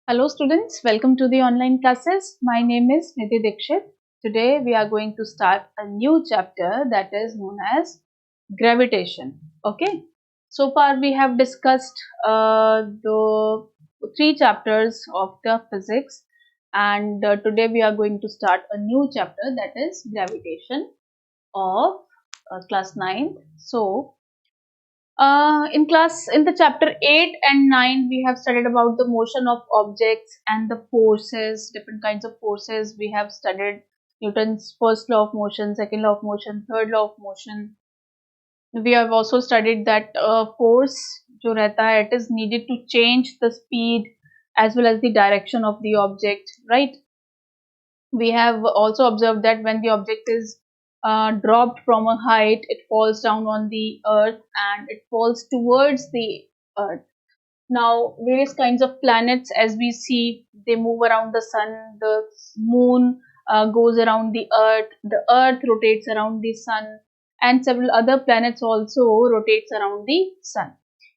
Hello students, welcome to the online classes. My name is Nidhi Dikshit. Today we are going to start a new chapter that is known as gravitation. Okay, so far we have discussed the three chapters of the physics, and today we are going to start a new chapter that is gravitation of class 9th. So in the chapter 8 and 9, we have studied about the motion of objects and the forces, different kinds of forces. We have studied Newton's first law of motion, second law of motion, third law of motion. We have also studied that force जो रहता है, it is needed to change the speed as well as the direction of the object, right? We have also observed that when the object is dropped from a height, it falls down on the earth and it falls towards the earth. Now, various kinds of planets, as we see, they move around the sun, the moon goes around the earth rotates around the sun, and several other planets also rotates around the sun.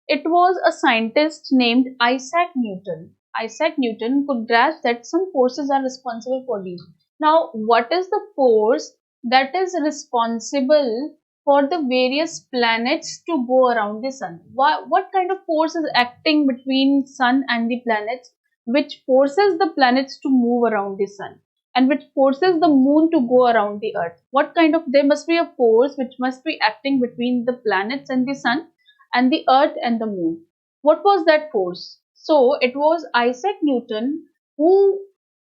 It was a scientist named Isaac Newton. Isaac Newton could grasp that some forces are responsible for these. Now, what is the force that is responsible for the various planets to go around the sun? What kind of force is acting between sun and the planets, which forces the planets to move around the sun, and which forces the moon to go around the earth? What kind of, there must be a force which must be acting between the planets and the sun and the earth and the moon. What was that force? So it was Isaac Newton who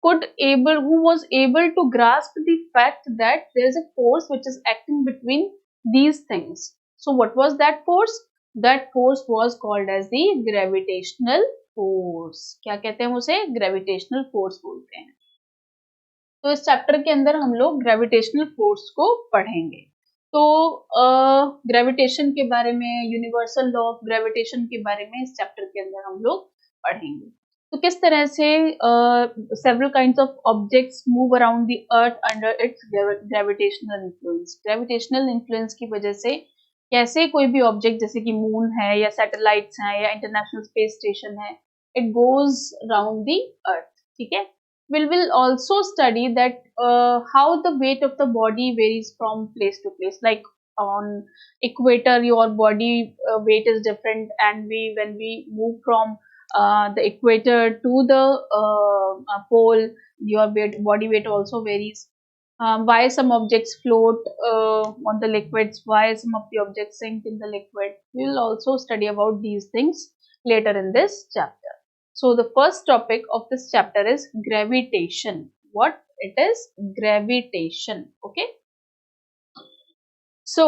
who was able to grasp the fact that there is a force which is acting between these things. So what was that force? That force was called as the gravitational force. क्या कहते हैं उसे? Gravitational force बोलते हैं. तो इस chapter के अंदर हम लोग ग्रेविटेशनल फोर्स को पढ़ेंगे. तो ग्रेविटेशन के बारे में, यूनिवर्सल लॉ ऑफ ग्रेविटेशन के बारे में इस चैप्टर के अंदर हम लोग पढ़ेंगे. तो किस तरह से several kinds of objects move around the earth under its gravitational influence. Gravitational influence की वजह से कैसे कोई भी ऑब्जेक्ट जैसे कि मून है या सैटेलाइट्स हैं या इंटरनेशनल स्पेस स्टेशन है, इट गोज अराउंड द अर्थ. ठीक है. We will also study that how the weight of the body varies from place to place. Like on equator, your body weight is different, and when we move from the equator to the pole, your body weight also varies. Why some objects float on the liquids, why some of the objects sink in the liquid. We will also study about these things later in this chapter. So the first topic of this chapter is gravitation. What it is? Gravitation. Okay. So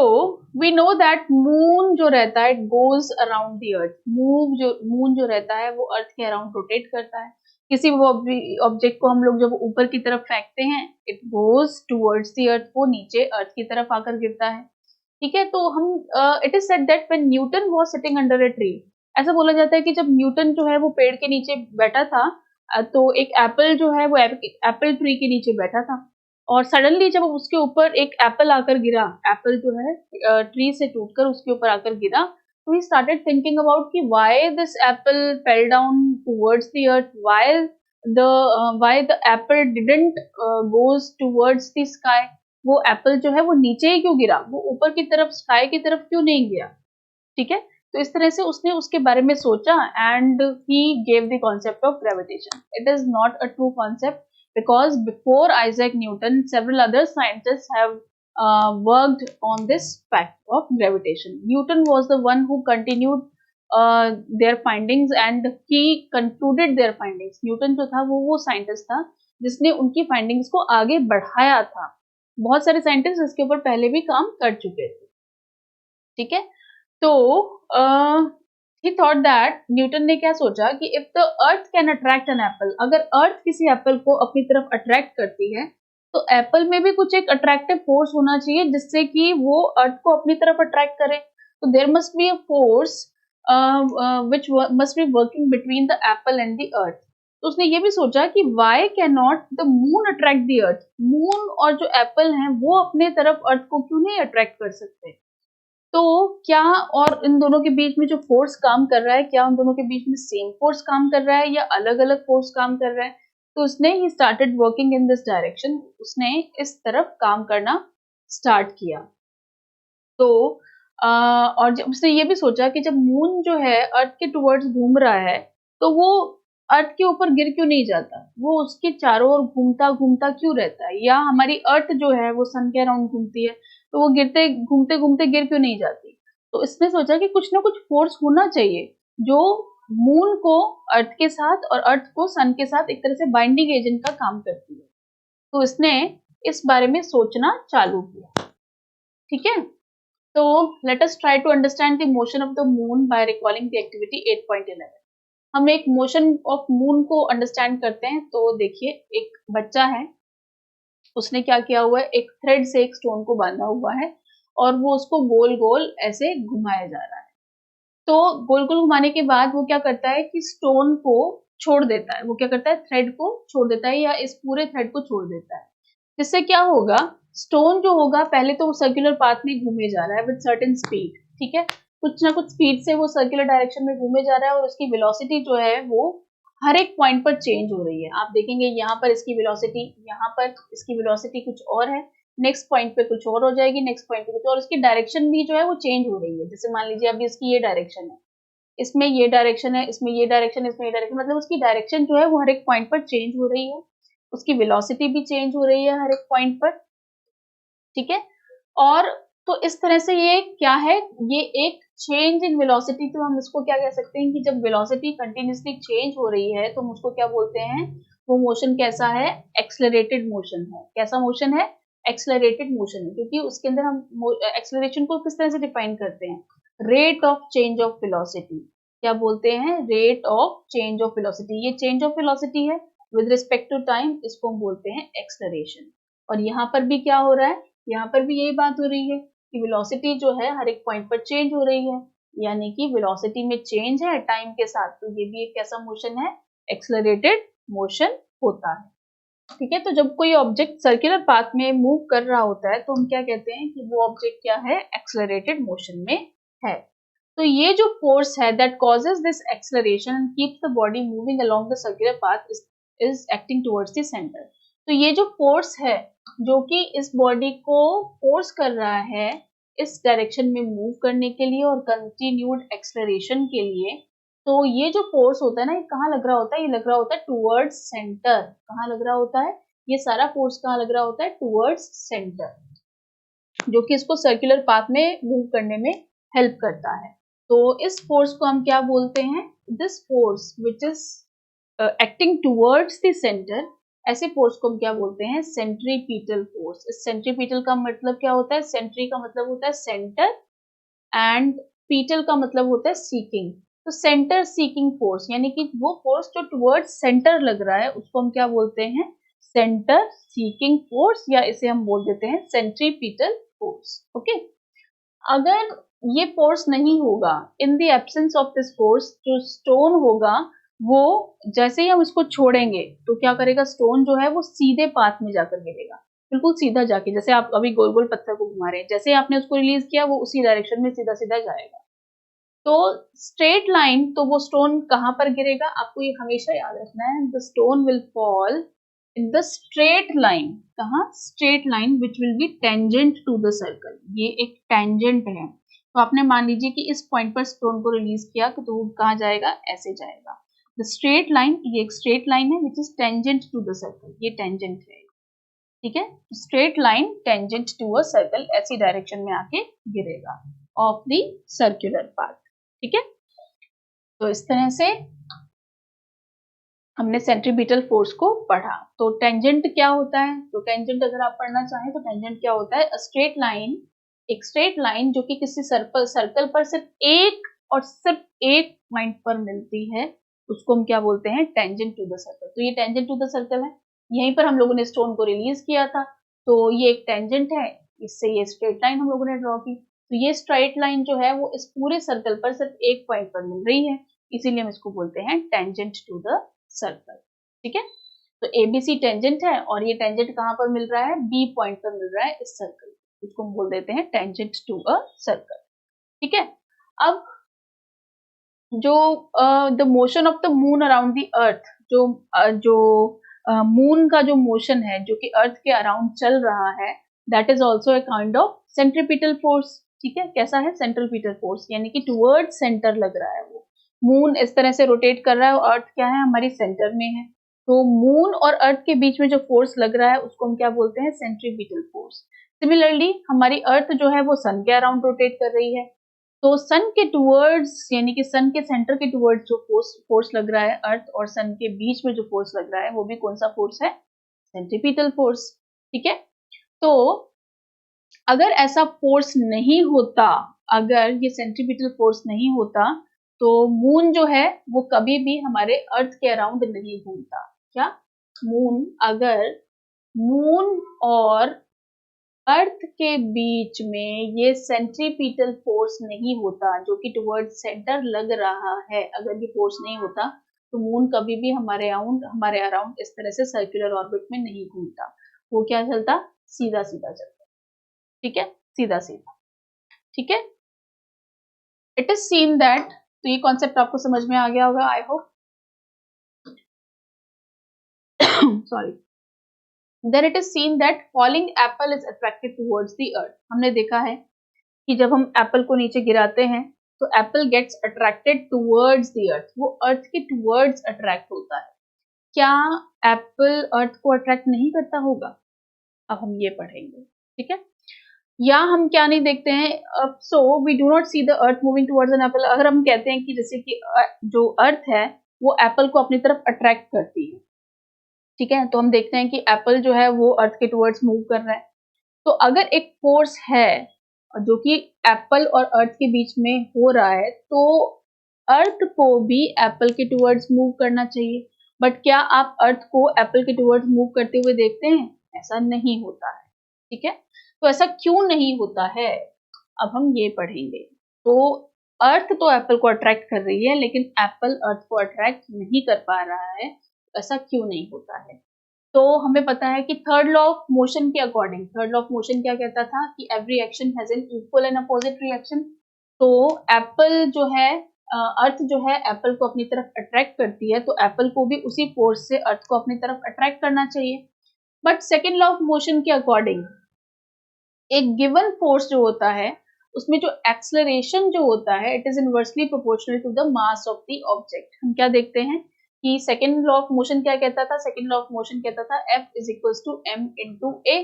we know that moon जो रहता है, it goes around the earth. moon जो रहता है वो earth के around rotate करता है. किसी भी ऑब्जेक्ट को हम लोग जब ऊपर की तरफ फेंकते हैं, it goes towards the earth, वो नीचे अर्थ की तरफ आकर गिरता है. ठीक है. तो हम it is said that when Newton was sitting under a tree, ऐसा बोला जाता है कि जब न्यूटन जो है वो पेड़ के नीचे बैठा था, तो एक एप्पल जो है वो एप्पल ट्री के नीचे बैठा था, और सडनली जब उसके ऊपर एक एप्पल आकर गिरा, एप्पल जो है ट्री से टूटकर उसके ऊपर आकर गिरा, तो ही स्टार्टेड थिंकिंग अबाउट कि why this Apple fell down towards the earth, why the Apple didn't goes towards the sky. वो एप्पल जो है वो नीचे ही क्यों गिरा, वो ऊपर की तरफ स्काई की तरफ क्यों नहीं गया. ठीक है. तो इस तरह से उसने उसके बारे में सोचा, and he gave the concept of gravitation. It is not a true concept because before Isaac Newton, several other scientists have worked on this fact of gravitation. Newton was the one who continued their findings and he concluded their findings. Newton जो था वो scientist था जिसने उनकी findings को आगे बढ़ाया था. बहुत सारे साइंटिस्ट इसके ऊपर पहले भी काम कर चुके थे. ठीक है. तो he thought that न्यूटन ने क्या सोचा कि if the earth can attract an apple, अगर अर्थ किसी एप्पल को अपनी तरफ अट्रैक्ट करती है, तो एप्पल में भी कुछ एक अट्रैक्टिव फोर्स होना चाहिए जिससे कि वो अर्थ को अपनी तरफ अट्रैक्ट करे. तो there must be a force which must be working between the apple and the earth. तो उसने ये भी सोचा कि why cannot the moon attract the earth? Moon और जो एप्पल हैं वो अपने तरफ अर्थ को क्यों नहीं अट्रैक्ट कर सकते. तो क्या और इन दोनों के बीच में जो फोर्स काम कर रहा है, क्या उन दोनों के बीच में सेम फोर्स काम कर रहा है या अलग अलग फोर्स काम कर रहा है? तो उसने he started working in this direction, उसने इस तरफ काम करना स्टार्ट किया। तो और जब उसने ये भी सोचा कि जब मून जो है अर्थ के टुवर्ड्स घूम रहा है, तो वो अर्थ के ऊपर गिर क्यों नहीं जाता, वो उसके चारों ओर घूमता घूमता क्यों रहता है, या हमारी अर्थ जो है वो सन के अराउंड घूमती है, तो वो गिरते घूमते घूमते गिर क्यों नहीं जाती। तो इसने सोचा कि कुछ ना कुछ फोर्स होना चाहिए जो मून को अर्थ के साथ और अर्थ को सन के साथ एक तरह से बाइंडिंग एजेंट का काम करती है। तो इसने इस बारे में सोचना चालू किया। ठीक है, तो let us try to understand the motion of the moon by recalling the activity 8.11. हम एक मोशन ऑफ मून को अंडरस्टैंड करते हैं। तो देखिए, एक बच्चा है, उसने क्या किया हुआ है, एक थ्रेड से एक स्टोन को बांधा हुआ है और वो उसको गोल गोल ऐसे घुमाया जा रहा है। तो गोल गोल घुमाने के बाद वो क्या करता है कि स्टोन को छोड़ देता है, वो क्या करता है, थ्रेड को छोड़ देता है या इस पूरे थ्रेड को छोड़ देता है। जिससे क्या होगा, स्टोन जो होगा पहले तो वो सर्कुलर पाथ में घूमे जा रहा है विद सर्टेन स्पीड। ठीक है, कुछ ना कुछ स्पीड से वो सर्कुलर डायरेक्शन में घूमे जा रहा है और उसकी वेलोसिटी जो है वो हर एक पॉइंट पर चेंज हो रही है। आप देखेंगे यहाँ पर इसकी वेलोसिटी, यहाँ पर इसकी वेलोसिटी कुछ और है, नेक्स्ट पॉइंट पे कुछ और हो जाएगी, नेक्स्ट पॉइंट पे कुछ और, इसकी डायरेक्शन भी जो है वो चेंज हो रही है। जैसे मान लीजिए अभी इसकी ये डायरेक्शन है, इसमें ये डायरेक्शन है, इसमें ये डायरेक्शन, इसमें ये डायरेक्शन, मतलब उसकी डायरेक्शन जो है वो हर एक पॉइंट पर चेंज हो रही है, उसकी वेलोसिटी भी चेंज हो रही है हर एक पॉइंट पर। ठीक है, और तो इस तरह से ये क्या है, ये एक चेंज इन वेलोसिटी। तो हम इसको क्या कह सकते हैं कि जब वेलोसिटी कंटिन्यूसली चेंज हो रही है तो हम उसको क्या बोलते हैं, वो मोशन कैसा है, एक्सेलरेटेड मोशन है। कैसा मोशन है, एक्सेलरेटेड मोशन है, क्योंकि उसके अंदर हम एक्सेलरेशन को किस तरह से डिफाइन करते हैं, rate of change of velocity. क्या बोलते हैं, rate of change of velocity. ये चेंज ऑफ वेलोसिटी है विद रिस्पेक्ट टू टाइम, इसको हम बोलते हैं एक्सेलरेशन। और यहाँ पर भी क्या हो रहा है, यहाँ पर भी यही बात हो रही है कि वेलोसिटी जो है हर एक पॉइंट पर चेंज हो रही है, यानी कि वेलोसिटी में चेंज है टाइम के साथ। तो ये भी एक कैसा मोशन है, एक्सेलरेटेड मोशन होता है। ठीक है, तो जब कोई ऑब्जेक्ट सर्कुलर पाथ में मूव कर रहा होता है तो हम क्या कहते हैं कि वो ऑब्जेक्ट क्या है, एक्सेलरेटेड मोशन में है। तो ये जो फोर्स है that causes this acceleration and keeps the body moving along the circular path is acting towards the centre. तो ये जो फोर्स है जो कि इस बॉडी को फोर्स कर रहा है इस डायरेक्शन में मूव करने के लिए और कंटिन्यूड एक्सेलरेशन के लिए, तो ये जो फोर्स होता है ना, ये कहाँ लग रहा होता है, ये लग रहा होता है टुवर्ड्स सेंटर। कहाँ लग रहा होता है, ये सारा फोर्स कहाँ लग रहा होता है, टुवर्ड्स सेंटर, जो कि इसको सर्कुलर पाथ में मूव करने में हेल्प करता है। तो इस फोर्स को हम क्या बोलते हैं, this force which is acting towards the centre, ऐसे फोर्स को हम क्या बोलते हैं, सेंट्रीपिटल फोर्स। इस सेंट्रीपिटल का मतलब क्या होता है, सेंट्री का मतलब होता है सेंटर एंड पीटल का मतलब होता है सीकिंग। तो सेंटर सीकिंग फोर्स, यानी कि वो फोर्स जो टुवर्ड्स सेंटर लग रहा है उसको हम क्या बोलते हैं, सेंटर सीकिंग फोर्स, या इसे हम बोल देते हैं सेंट्रीपिटल फोर्स। ओके, अगर ये फोर्स नहीं होगा, in the absence of this force, जो स्टोन होगा वो जैसे ही हम इसको छोड़ेंगे तो क्या करेगा, स्टोन जो है वो सीधे पाथ में जाकर गिरेगा, बिल्कुल सीधा जाके, जैसे आप अभी गोल गोल पत्थर को घुमा रहे हैं, जैसे आपने उसको रिलीज किया वो उसी डायरेक्शन में सीधा सीधा जाएगा। तो स्ट्रेट लाइन, तो वो स्टोन कहाँ पर गिरेगा, आपको ये हमेशा याद रखना है, the stone will fall in the straight line. कहाँ, straight line which will be tangent to the circle. ये एक टेंजेंट है, तो आपने मान लीजिए कि इस पॉइंट पर स्टोन को रिलीज किया तो वो कहाँ जाएगा, ऐसे जाएगा। द स्ट्रेट लाइन, ये एक स्ट्रेट लाइन है which is tangent to the circle, ये टेंजेंट है। ठीक है, straight line tangent to a circle, ऐसी डायरेक्शन में आके गिरेगा ऑफ द सर्कुलर पाथ। ठीक है, तो इस तरह से हमने सेंट्रीपिटल फोर्स को पढ़ा। तो टेंजेंट क्या होता है, तो टेंजेंट अगर आप पढ़ना चाहें तो टेंजेंट क्या होता है, स्ट्रेट लाइन, एक स्ट्रेट लाइन जो कि किसी सर्कल पर सिर्फ एक और सिर्फ एक पॉइंट पर मिलती है, उसको हम क्या बोलते हैं, टेंजेंट टू द सर्कल। तो ये टेंजेंट टू द सर्कल है, यहीं पर हम लोगों ने स्टोन को रिलीज किया था, तो ये एक टेंजेंट है, इससे ये स्ट्रेट लाइन हम लोगों ने ड्रॉ की। तो ये स्ट्रेट लाइन जो है वो इस पूरे सर्कल पर सिर्फ एक पॉइंट पर मिल रही है, इसीलिए हम इसको बोलते हैं टेंजेंट टू द सर्कल। ठीक है, तो एबीसी टेंजेंट है और ये टेंजेंट कहाँ पर मिल रहा है, बी पॉइंट पर मिल रहा है इस सर्कल, इसको हम बोल देते हैं टेंजेंट टू अ सर्कल। ठीक है। अब जो the motion of the moon around the अर्थ, जो मून का जो मोशन है जो कि अर्थ के अराउंड चल रहा है, that is also a kind of centripetal force. ठीक है, कैसा है? सेंट्रीपिटल फोर्स, यानी कि टुवर्ड सेंटर लग रहा है। वो मून इस तरह से रोटेट कर रहा है और अर्थ क्या है? हमारी सेंटर में है। तो मून और अर्थ के बीच में जो फोर्स लग रहा है उसको हम क्या बोलते हैं? Centripetal force. सिमिलरली हमारी अर्थ जो है वो सन के अराउंड रोटेट कर रही है, तो सन के टुवर्ड्स, यानी कि सन के सेंटर के टुवर्ड्स जो फोर्स लग रहा है, अर्थ और सन के बीच में जो फोर्स लग रहा है वो भी कौन सा फोर्स है? Centripetal force. ठीक है, तो अगर ऐसा फोर्स नहीं होता, अगर ये सेंट्रीपिटल फोर्स नहीं होता, तो मून जो है वो कभी भी हमारे अर्थ के अराउंड नहीं घूमता। क्या? मून, अगर मून और अर्थ के बीच में ये सेंट्रीपिटल फोर्स नहीं होता जो कि टुवर्ड सेंटर लग रहा है, अगर ये फोर्स नहीं होता तो मून कभी भी हमारे अराउंड इस तरह से सर्कुलर ऑर्बिट में नहीं घूमता। वो क्या चलता? सीधा सीधा चलता। ठीक है, सीधा सीधा। ठीक है, इट इज सीन दैट, तो ये कॉन्सेप्ट आपको समझ में आ गया होगा, I hope. Sorry. Then it is seen that falling apple is attracted towards the earth. हमने देखा है कि जब हम एप्पल को नीचे गिराते हैं तो apple gets attracted towards the earth, वो अर्थ के टुवर्ड्स अट्रैक्ट होता है। क्या एप्पल अर्थ को अट्रैक्ट नहीं करता होगा? अब हम ये पढ़ेंगे। ठीक है, या हम क्या नहीं देखते हैं? So we do not see the earth moving towards an apple. अगर हम कहते हैं कि जैसे कि जो अर्थ है वो एप्पल को अपनी तरफ अट्रैक्ट करती है, ठीक है, तो हम देखते हैं कि एप्पल जो है वो अर्थ के टुवर्ड्स मूव कर रहा है। तो अगर एक फोर्स है जो कि एप्पल और अर्थ के बीच में हो रहा है, तो अर्थ को भी एप्पल के टुवर्ड्स मूव करना चाहिए। बट क्या आप अर्थ को एप्पल के टुवर्ड्स मूव करते हुए देखते हैं? ऐसा नहीं होता है। ठीक है, तो ऐसा क्यों नहीं होता है, अब हम ये पढ़ेंगे। तो अर्थ तो एप्पल को अट्रैक्ट कर रही है लेकिन एप्पल अर्थ को अट्रैक्ट नहीं कर पा रहा है, ऐसा क्यों नहीं होता है? तो हमें पता है कि थर्ड लॉ ऑफ मोशन के according, third law of motion क्या कहता था कि every action has an equal and opposite reaction. तो एप्पल जो है, अर्थ जो है एप्पल को अपनी तरफ अट्रैक्ट करती है, तो एप्पल को भी उसी फोर्स से अर्थ को अपनी तरफ अट्रैक्ट करना चाहिए। But second law of motion के अकॉर्डिंग एक गिवन फोर्स जो होता है उसमें जो एक्सेलरेशन जो होता है it is inversely proportional to the mass of the object. हम क्या देखते हैं कि सेकेंड लॉ ऑफ मोशन क्या कहता था? सेकेंड लॉ ऑफ मोशन कहता था F is equals to m into a।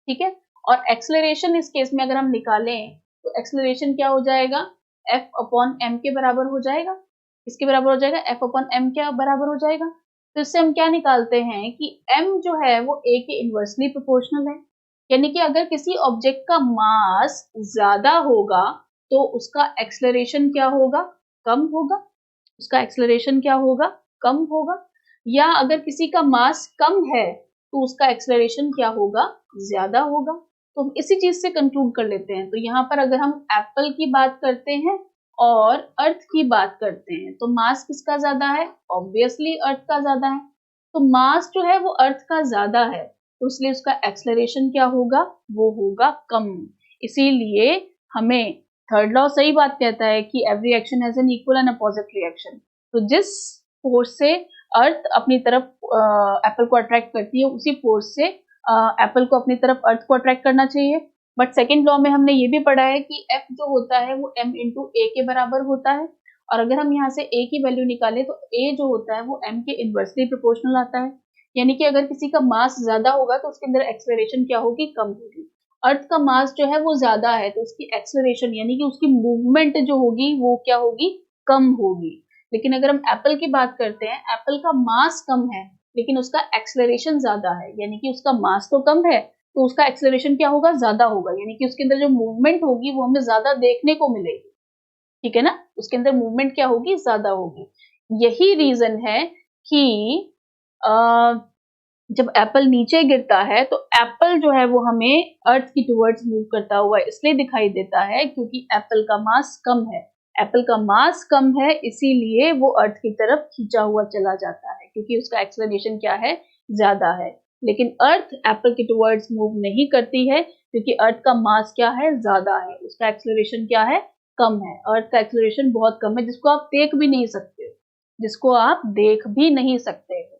ठीक है, और एक्सेलरेशन इस केस में अगर हम निकालें तो एक्सेलरेशन क्या हो जाएगा? F अपॉन m के बराबर हो जाएगा। किसके बराबर हो जाएगा? F अपॉन m के बराबर हो जाएगा। तो इससे हम क्या निकालते हैं कि m जो है वो a के इनवर्सली प्रोपोर्शनल है, यानी कि अगर किसी ऑब्जेक्ट का मास ज्यादा होगा तो उसका एक्सेलरेशन क्या होगा? कम होगा। उसका एक्सेलरेशन क्या होगा? कम होगा। या अगर किसी का मास कम है तो उसका एक्सेलरेशन क्या होगा? ज्यादा होगा। तो हम इसी चीज से कंक्लूड कर लेते हैं। तो यहाँ पर अगर हम एप्पल की बात करते हैं और अर्थ की बात करते हैं तो मास किसका ज्यादा है? ऑब्वियसली अर्थ का ज्यादा है। तो मास जो है वो अर्थ का ज्यादा है, तो इसलिए उसका एक्सेलरेशन क्या होगा? वो होगा कम। इसीलिए हमें थर्ड लॉ सही बात कहता है कि every action has an equal and opposite reaction. तो जिस फोर्स से अर्थ अपनी तरफ एप्पल को अट्रैक्ट करती है उसी फोर्स से एप्पल को अपनी तरफ अर्थ को अट्रैक्ट करना चाहिए। बट सेकेंड लॉ में हमने ये भी पढ़ा है कि F जो होता है वो m इंटू a के बराबर होता है, और अगर हम यहाँ से a की वैल्यू निकालें तो a जो होता है वो m के इनवर्सली प्रोपोर्शनल आता है। यानी कि अगर किसी का मास ज्यादा होगा तो उसके अंदर एक्सेलरेशन क्या होगी? कम होगी। अर्थ का मास जो है वो ज्यादा है तो उसकी एक्सेलरेशन यानी कि उसकी मूवमेंट जो होगी वो क्या होगी? कम होगी। लेकिन अगर हम एप्पल की बात करते हैं, एप्पल का मास कम है लेकिन उसका एक्सेलरेशन ज्यादा है, यानी कि उसका मास तो कम है तो उसका एक्सेलरेशन क्या होगा? ज्यादा होगा, यानी कि उसके अंदर जो मूवमेंट होगी वो हमें ज्यादा देखने को मिलेगी। ठीक है ना, उसके अंदर मूवमेंट क्या होगी? ज्यादा होगी। यही रीजन है कि जब एप्पल नीचे गिरता है तो एप्पल जो है वो हमें अर्थ की टुवर्ड्स मूव करता हुआ इसलिए दिखाई देता है क्योंकि एप्पल का मास कम है। एप्पल का मास कम है इसीलिए वो अर्थ की तरफ खींचा हुआ चला जाता है क्योंकि उसका एक्सेलरेशन क्या है? ज्यादा है। लेकिन अर्थ एप्पल की टुवर्ड्स मूव नहीं करती है क्योंकि अर्थ का मास क्या है? ज्यादा है, उसका एक्सेलरेशन क्या है? कम है, अर्थ का एक्सेलरेशन बहुत कम है, जिसको आप देख भी नहीं सकते हो, जिसको आप देख भी नहीं सकते हो,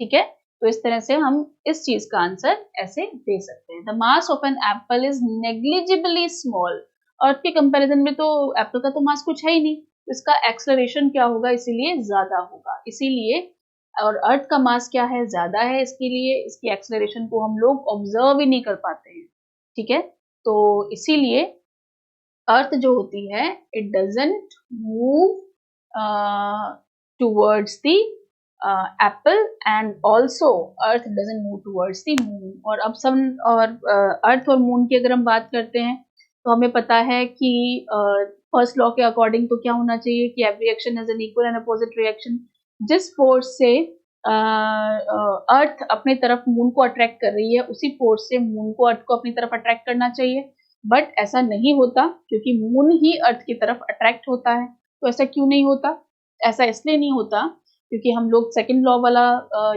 ठीक है। तो इस तरह से हम इस चीज का आंसर ऐसे दे सकते हैं। The mass of an apple is negligibly small. Earth के कंपैरिजन में तो एप्पल का तो मास कुछ है ही नहीं, इसका एक्सेलरेशन क्या होगा, इसीलिए ज्यादा होगा, इसीलिए, और अर्थ का मास क्या है, ज्यादा है, इसके लिए इसकी एक्सेलरेशन को हम लोग ऑब्जर्व ही नहीं कर पाते हैं, ठीक है। तो इसीलिए अर्थ जो होती है, it doesn't move towards the Apple, and also earth doesn't move towards the moon. और अब सन और अर्थ और मून की अगर हम बात करते हैं तो हमें पता है कि फर्स्ट लॉ के अकॉर्डिंग तो क्या होना चाहिए कि every action has an equal and opposite reaction. जिस फोर्स से अर्थ अपनी तरफ मून को अट्रैक्ट कर रही है, उसी फोर्स से मून को अर्थ को अपनी तरफ अट्रैक्ट करना चाहिए, बट ऐसा नहीं होता क्योंकि मून ही अर्थ की तरफ अट्रैक्ट होता है। तो ऐसा क्यों नहीं होता? ऐसा इसलिए नहीं होता क्योंकि हम लोग सेकंड लॉ वाला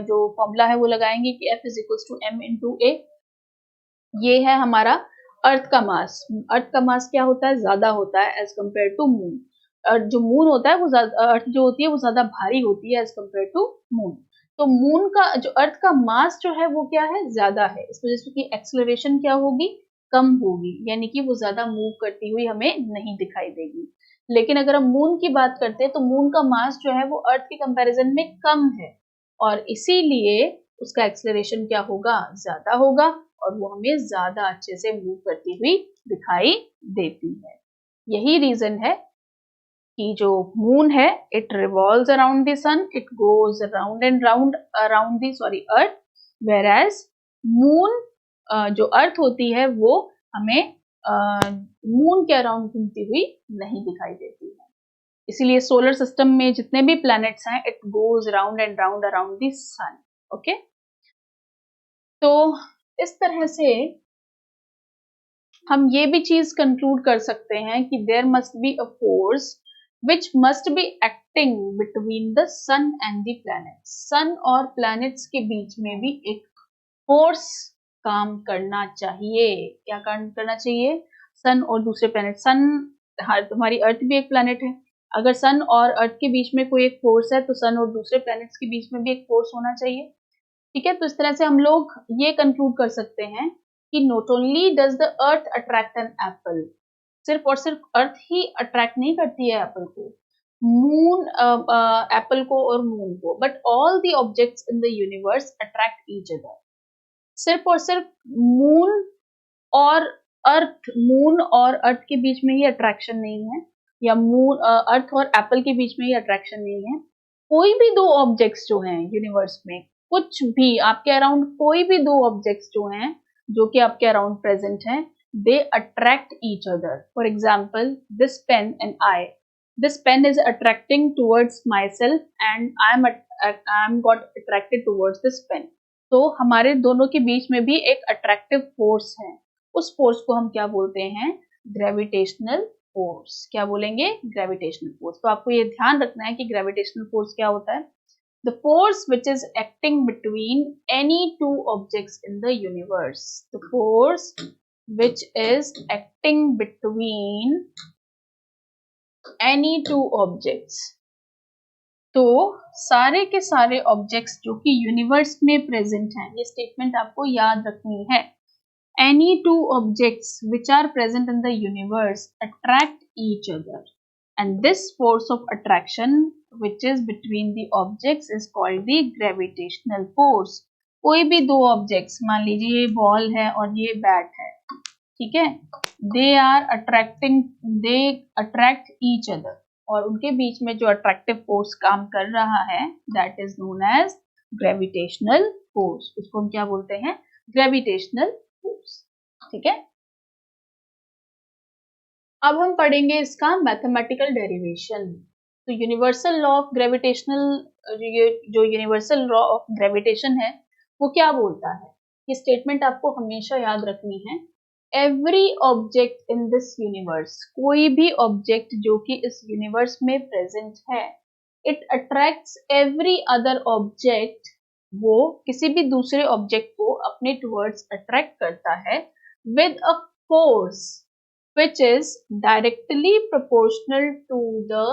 जो फॉर्मूला है वो लगाएंगे कि F is equal to m into a. ये है हमारा अर्थ का मास। अर्थ का मास क्या होता है, ज्यादा होता है एज कम्पेयर टू मून। जो मून होता है वो अर्थ जो होती है वो ज्यादा भारी होती है एज कम्पेयर टू मून। तो मून का जो अर्थ का मास जो है वो क्या है, ज्यादा है, इस वजह से उसकी एक्सेलरेशन क्या होगी, कम होगी, यानी कि वो ज्यादा मूव करती हुई हमें नहीं दिखाई देगी। लेकिन अगर हम मून की बात करते हैं तो मून का मास जो है वो अर्थ के कंपैरिजन में कम है, और इसीलिए उसका एक्सेलरेशन क्या होगा, ज्यादा होगा, और वो हमें ज्यादा अच्छे से मूव करती हुई दिखाई देती है। यही रीजन है कि जो मून है, it revolves around the sun, it goes round and round around the earth, whereas moon जो अर्थ होती है वो हमें मून के अराउंड घूमती हुई नहीं दिखाई देती है। इसीलिए सोलर सिस्टम में जितने भी प्लैनेट्स हैं, it goes round and round around the sun. Okay, तो इस तरह से हम ये भी चीज कंक्लूड कर सकते हैं कि there must be a force which must be acting between the sun and the planets. Sun और प्लैनेट्स के बीच में भी एक फोर्स काम करना चाहिए। क्या काम करना चाहिए? सन और दूसरे प्लैनेट, सन, तुम्हारी अर्थ भी एक प्लैनेट है, अगर सन और अर्थ के बीच में कोई एक फोर्स है तो सन और दूसरे प्लैनेट्स के बीच में भी एक फोर्स होना चाहिए, ठीक है। तो इस तरह से हम लोग ये कंक्लूड कर सकते हैं कि not only does the earth attract an apple, सिर्फ और सिर्फ अर्थ ही अट्रैक्ट नहीं करती है एप्पल को, मून एप्पल को और मून को, but all the objects in the universe attract each other. सिर्फ और सिर्फ मून और मून और अर्थ के बीच में ही अट्रैक्शन नहीं है, या मून अर्थ और एप्पल के बीच में ही अट्रैक्शन नहीं है। कोई भी दो ऑब्जेक्ट्स जो हैं यूनिवर्स में, कुछ भी आपके अराउंड कोई भी दो ऑब्जेक्ट्स जो हैं, जो कि आपके अराउंड प्रेजेंट हैं, they attract each other. For example, this pen and I, this pen is attracting towards myself and I am got attracted towards this pen। तो हमारे दोनों के बीच में भी एक अट्रैक्टिव फोर्स है, उस फोर्स को हम क्या बोलते हैं, ग्रेविटेशनल फोर्स। क्या बोलेंगे? Gravitational force. तो आपको ये ध्यान रखना है कि ग्रेविटेशनल फोर्स क्या होता है, the force which is acting between any two objects in the universe, the force which is acting between any two objects. तो सारे के सारे ऑब्जेक्ट्स जो कि यूनिवर्स में प्रेजेंट हैं, ये स्टेटमेंट आपको याद रखनी है। Any two objects which are present in the universe attract each other, and this force of attraction which is between the objects is called the gravitational force. कोई भी दो ऑब्जेक्ट्स, मान लीजिए ये बॉल है और ये बैट है, ठीक है, they are attracting, they attract each other, और उनके बीच में जो अट्रैक्टिव फोर्स काम कर रहा है, that is known as gravitational force. उसको हम क्या बोलते हैं? ग्रेविटेशनल फोर्स, ठीक है। अब हम पढ़ेंगे इसका मैथमेटिकल डेरिवेशन। तो यूनिवर्सल लॉ ऑफ ग्रेविटेशनल, जो यूनिवर्सल लॉ ऑफ ग्रेविटेशन है वो क्या बोलता है, ये स्टेटमेंट आपको हमेशा याद रखनी है। Every object in this universe, कोई भी ऑब्जेक्ट जो कि इस यूनिवर्स में प्रेजेंट है, it attracts every other object, वो किसी भी दूसरे ऑब्जेक्ट को अपने टुवर्ड्स अट्रैक्ट करता है with a force which is directly proportional to the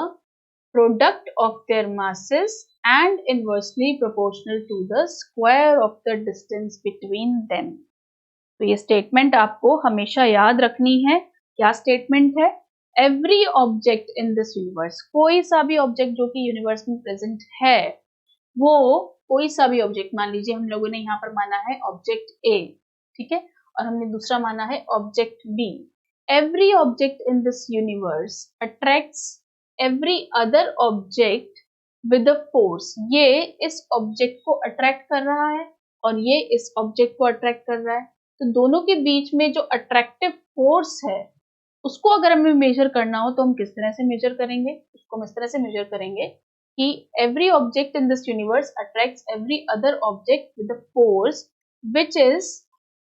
product of their masses and inversely proportional to the square of the distance between them. तो ये स्टेटमेंट आपको हमेशा याद रखनी है. क्या स्टेटमेंट है? Every object in this universe, कोई सा भी ऑब्जेक्ट जो कि यूनिवर्स में प्रेजेंट है, वो कोई सा भी ऑब्जेक्ट, मान लीजिए हम लोगों ने यहाँ पर माना है ऑब्जेक्ट ए, ठीक है, और हमने दूसरा माना है object B. Every object in this universe attracts every other object with a force. ये इस ऑब्जेक्ट को अट्रैक्ट कर रहा है और ये इस ऑब्जेक्ट को अट्रैक्ट कर रहा है. तो दोनों के बीच में जो अट्रैक्टिव फोर्स है उसको अगर हमें मेजर करना हो तो हम किस तरह से मेजर करेंगे? उसको हम इस तरह से मेजर करेंगे कि every object in this universe attracts every other object with a force which is,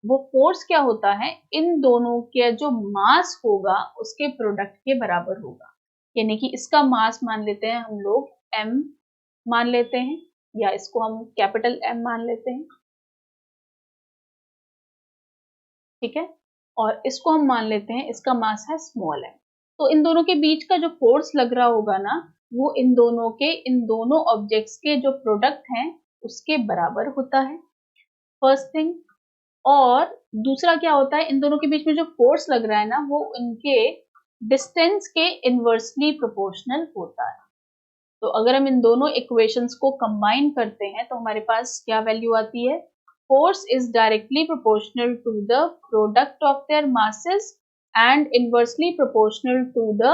वो फोर्स क्या होता है? इन दोनों के जो मास होगा उसके प्रोडक्ट के बराबर होगा. यानी कि इसका मास मान लेते हैं हम लोग m मान लेते हैं, या इसको हम कैपिटल M मान लेते हैं, ठीक है, और इसको हम मान लेते हैं इसका मास है स्मॉल m. तो इन दोनों के बीच का जो फोर्स लग रहा होगा ना, वो इन दोनों ऑब्जेक्ट्स के जो प्रोडक्ट हैं उसके बराबर होता है, फर्स्ट थिंग. और दूसरा क्या होता है? इन दोनों के बीच में जो फोर्स लग रहा है ना, वो इनके डिस्टेंस के इनवर्सली प्रोपोर्शनल होता है. तो अगर हम इन दोनों इक्वेशंस को कंबाइन करते हैं तो हमारे पास क्या वैल्यू आती है? Force is directly proportional to the product of their masses and inversely proportional to the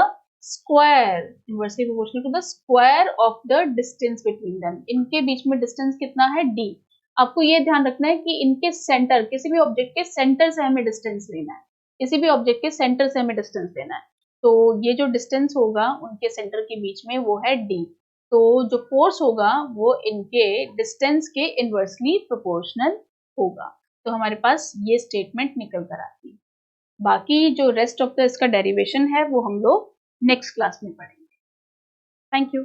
square of the distance between them. इनके बीच में डिस्टेंस कितना है? d. आपको ये ध्यान रखना है कि इनके सेंटर, किसी भी ऑब्जेक्ट के सेंटर से हमें डिस्टेंस लेना है, किसी भी ऑब्जेक्ट के सेंटर से हमें डिस्टेंस लेना है. तो ये जो डिस्टेंस होगा उनके सेंटर के बीच में वो है d. तो जो फोर्स होगा वो इनके डिस्टेंस के इनवर्सली प्रोपोर्शनल होगा. तो हमारे पास ये स्टेटमेंट निकल कर आती है. बाकी जो रेस्ट ऑफ द इसका डेरिवेशन है वो हम लोग नेक्स्ट क्लास में पढ़ेंगे. Thank you.